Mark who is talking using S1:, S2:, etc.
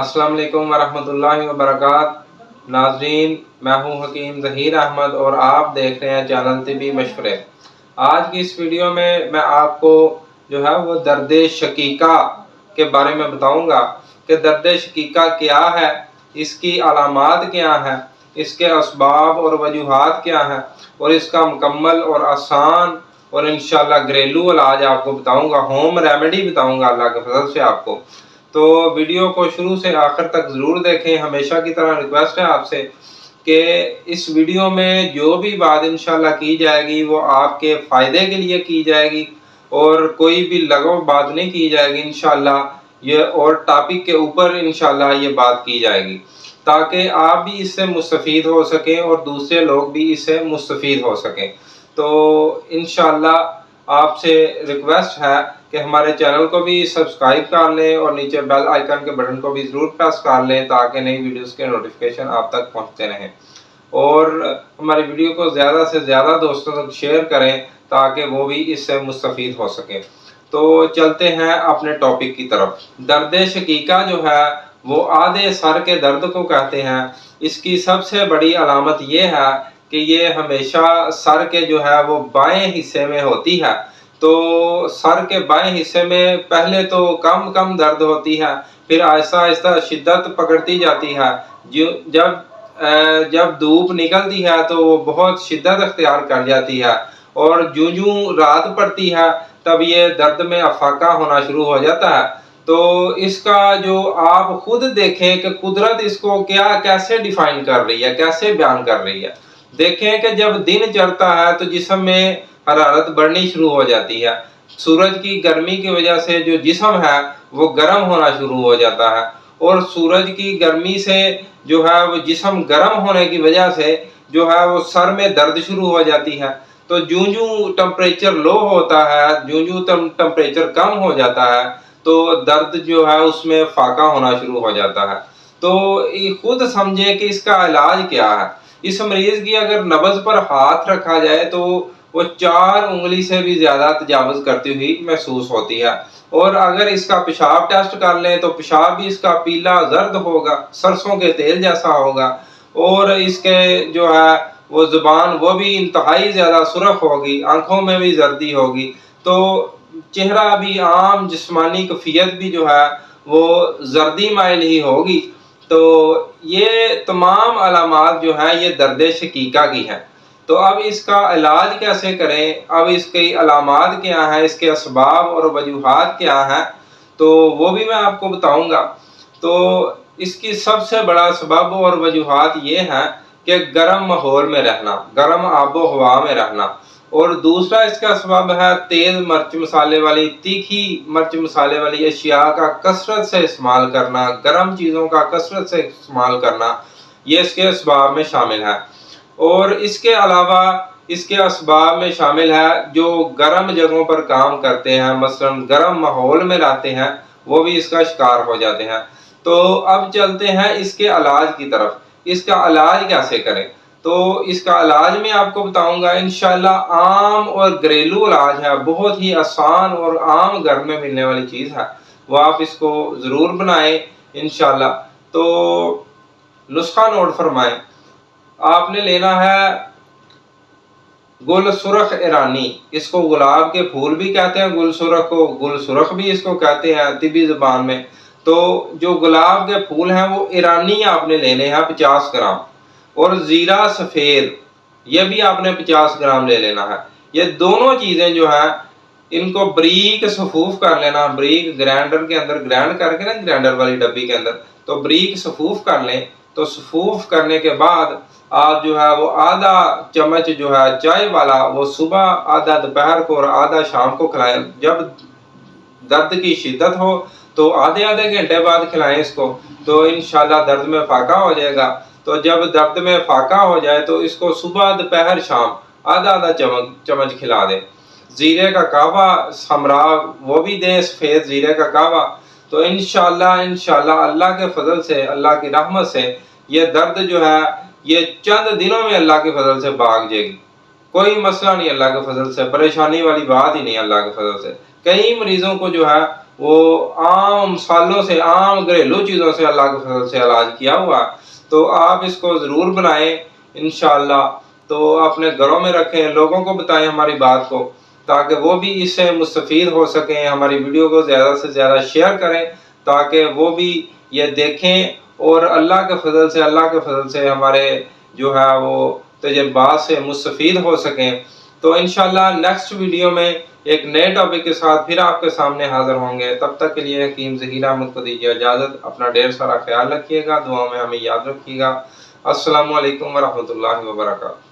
S1: अस्सलाम वालेकुम वरहमतुल्लाहि वबरकात। नाजरीन, मैं हूं हकीम ज़हीर अहमद और आप देख रहे हैं चैनल तिबी मशवरे। आज की इस वीडियो में मैं आपको जो है वो दर्द शकीका के बारे में बताऊंगा कि दर्द शकीका क्या है, इसकी अलामात क्या है, इसके असबाब और वजूहात क्या हैं और इसका मुकम्मल और आसान और इंशाल्लाह घरेलू इलाज आपको बताऊंगा, होम रेमेडी बताऊंगा अल्लाह के फजल से आपको। तो वीडियो को शुरू से आखिर तक ज़रूर देखें। हमेशा की तरह रिक्वेस्ट है आपसे कि इस वीडियो में जो भी बात इंशाल्लाह की जाएगी वो आपके फ़ायदे के लिए की जाएगी और कोई भी लगो बात नहीं की जाएगी इंशाल्लाह, ये और टॉपिक के ऊपर इंशाल्लाह ये बात की जाएगी ताकि आप भी इससे मुस्तफ़ीद हो सकें और दूसरे लोग भी इससे मुस्तफ़ीद हो सकें। तो इंशाल्लाह आपसे रिक्वेस्ट है कि हमारे चैनल को भी सब्सक्राइब कर लें और नीचे बेल आइकन के बटन को भी ज़रूर प्रेस कर लें ताकि नई वीडियोस के नोटिफिकेशन आप तक पहुंचते रहें और हमारी वीडियो को ज़्यादा से ज़्यादा दोस्तों तक शेयर करें ताकि वो भी इससे मुस्तफ़ीद हो सकें। तो चलते हैं अपने टॉपिक की तरफ। दर्द शकीका जो है वो आधे सर के दर्द को कहते हैं। इसकी सबसे बड़ी अलामत ये है कि ये हमेशा सर के जो है वो बाएं हिस्से में होती है। तो सर के बाएं हिस्से में पहले तो कम कम दर्द होती है, फिर आहिस्ता आहिस्ता शिद्दत पकड़ती जाती है। जब धूप निकलती है तो वो बहुत शिद्दत अख्तियार कर जाती है और जूं जूं रात पड़ती है तब ये दर्द में अफाका होना शुरू हो जाता है। तो इसका जो आप खुद देखें कि कुदरत इसको क्या कैसे डिफाइन कर रही है, कैसे बयान कर रही है। देखें कि जब दिन चढ़ता है तो जिस्म में हरारत बढ़नी शुरू हो जाती है। सूरज की गर्मी की वजह से जो जिस्म है वो गर्म होना शुरू हो जाता है और सूरज की गर्मी से जो है वो जिस्म गर्म होने की वजह से जो है वो सर में दर्द शुरू हो जाती है। तो जूं जूं टेम्परेचर लो होता है, जूं जूं टेम्परेचर कम हो जाता है तो दर्द जो है उसमें फाका होना शुरू हो जाता है। तो ये खुद समझे कि इसका इलाज क्या है। इस मरीज की अगर नब्ज पर हाथ रखा जाए तो वो 4 उंगली से भी ज्यादा तजावुज करती हुई महसूस होती है और अगर इसका पेशाब टेस्ट कर लें तो पेशाब भी इसका पीला जर्द होगा, सरसों के तेल जैसा होगा और इसके जो है वो जुबान वो भी इंतहाई ज्यादा सुर्ख होगी, आंखों में भी जर्दी होगी। तो चेहरा भी आम जिस्मानी कैफियत भी जो है वो जर्दी माइल ही होगी। तो ये तमाम अलामात जो है ये दर्द शकीका की हैं। तो अब इसका इलाज कैसे करें, अब इसकी अलामात क्या है, इसके असबाब और वजूहात क्या है, तो वो भी मैं आपको बताऊंगा। तो इसकी सबसे बड़ा सबब और वजूहात ये है कि गर्म माहौल में रहना, गर्म आबो हवा में रहना और दूसरा इसका सबब है तेज मिर्च मसाले वाली, तीखी मिर्च मसाले वाली अशिया का कसरत से इस्तेमाल करना, गर्म चीज़ों का कसरत से इस्तेमाल करना, ये इसके असबाब में शामिल है। और इसके अलावा इसके असबाब में शामिल है जो गर्म जगहों पर काम करते हैं, मसलन गर्म माहौल में रहते हैं, वो भी इसका शिकार हो जाते हैं। तो अब चलते हैं इसके इलाज की तरफ। इसका इलाज कैसे करें, तो इसका इलाज मैं आपको बताऊंगा इंशाल्लाह। आम और घरेलू इलाज है, बहुत ही आसान और आम घर में मिलने वाली चीज़ है, वो आप इसको ज़रूर बनाएं इंशाल्लाह। तो नुस्खा नोट फरमाएं। आपने लेना है गुल सुरख ईरानी, इसको गुलाब के फूल भी कहते हैं, गुल सुरख को गुल सुरख भी इसको कहते हैं तिब्बी ज़ुबान में। तो जो गुलाब के फूल हैं वो ईरानी आपने लेने हैं 50 ग्राम और ज़ीरा सफ़ेद ये भी आपने 50 ग्राम ले लेना है। ये दोनों चीज़ें जो हैं इनको बरीक सफूफ कर लेना, बरीक ग्राइंडर के अंदर ग्राइंड करके ना, ग्राइंडर वाली डब्बी के अंदर तो बरीक सफूफ कर लें। तो सफूफ करने के बाद आप जो है वो आधा चम्मच जो है चाय वाला वो सुबह, आधा दोपहर को और आधा शाम को खिलाएं। जब दर्द की शिद्दत हो तो आधे आधे घंटे बाद खिलाएं इसको, तो इंशाल्लाह दर्द में फाका हो जाएगा। तो जब दर्द में फाका हो जाए तो इसको सुबह दोपहर शाम आधा आधा चम्मच खिला दें। जीरे का कहवा हमरा वो भी दें, सफ़ेद जीरे का कहवा। तो इंशाल्लाह अल्लाह के फजल से, अल्लाह की रहमत से ये दर्द जो है ये चंद दिनों में अल्लाह के फजल से भाग जाएगी। कोई मसला नहीं, अल्लाह के फजल से परेशानी वाली बात ही नहीं, अल्लाह के फजल से कई मरीज़ों को जो है वो आम मसालों से, आम घरेलू चीज़ों से अल्लाह के फजल से इलाज किया हुआ। तो आप इसको ज़रूर बनाएं इंशाअल्लाह। तो अपने घरों में रखें, लोगों को बताएं हमारी बात को, ताकि वो भी इससे मुस्तफ़ीद हो सकें। हमारी वीडियो को ज़्यादा से ज़्यादा शेयर करें ताकि वो भी ये देखें और अल्लाह के फजल से हमारे जो है वो तजर्बात से मुस्तफ़ीद हो सकें। तो इंशाअल्लाह नेक्स्ट वीडियो में एक नए टॉपिक के साथ फिर आपके सामने हाज़िर होंगे। तब तक के लिए हकीम ज़हीर अहमद को दीजिए इजाज़त। अपना ढेर सारा ख्याल रखिएगा, दुआ में हमें याद रखिएगा। अस्सलामु अलैकुम व रहमतुल्लाहि व बरकातहू।